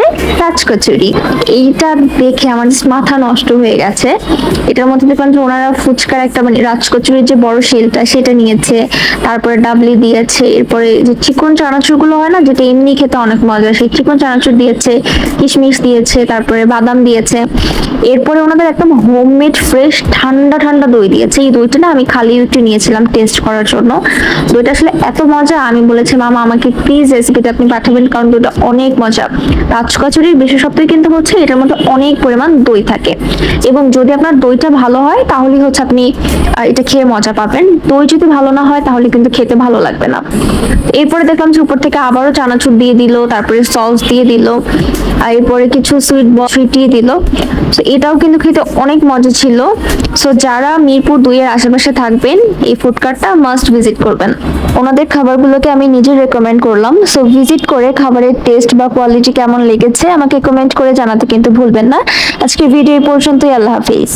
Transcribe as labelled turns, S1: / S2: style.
S1: হচ্ছে রাজকচুরি। এইটা দেখে আমার মাথা নষ্ট হয়ে গেছে। এটার মধ্যে দেখলাম যে ওনারা ফুচকার একটা মানে রাজকচুরির যে বড় শেলটা সেটা নিয়েছে, তারপরে ডাবলি দিয়েছে, এরপরে যে চিকন চানাচুর গুলো হয় না যেটা এমনি খেতে অনেক মজা, সেই চিকন চানাচুর দিয়েছে, কিশমিশ দিয়েছে, তারপরে বাদাম দিয়েছে। এরপরে ওনাদের একদম হোমমেড ফ্রেশ ঠান্ডা ঠান্ডা দই দিয়েছে। এই দইটা না আমি খালি একটু নিয়েছিলাম টেস্ট করার জন্য। দইটা আসলে এত মজা, আমি বলেছি মামা আমাকে প্লিজ রেসিপিটা আপনি পাঠাবেন, কারণ দইটা অনেক মজা। রাজকচুরির বিশেষত্বই কিন্তু হচ্ছে এটার মধ্যে অনেক পরিমাণ দই থাকে, এবং যদি আপনার দইটা ভালো হয় তাহলে হচ্ছে আপনি এটা খেয়ে মজা পাবেন। দই যদি ভালো না হয় তাহলে কিন্তু খেতে ভালো লাগবে না। এরপরে দেখলাম যে উপর থেকে আবারও চানাচুর দিয়ে দিল, তারপরে সস দিয়ে দিল, আর এরপরে কিছু সুইটিয়ে দিল। তো এটাও কিন্তু খেতে অনেক মজা ছিল। সো যারা মিরপুর 2 এর আশেপাশে থাকবেন এই ফুড কার্টটা মাস্ট ভিজিট করবেন। ওনাদের খাবারগুলোকে আমি নিজে রেকমেন্ড করলাম। সো ভিজিট করে খাবারের টেস্ট বা কোয়ালিটি কেমন লেগেছে আমাকে কমেন্ট করে জানাতে কিন্তু ভুলবেন না। আজকে ভিডিও এই পর্যন্তই। আল্লাহ হাফিজ।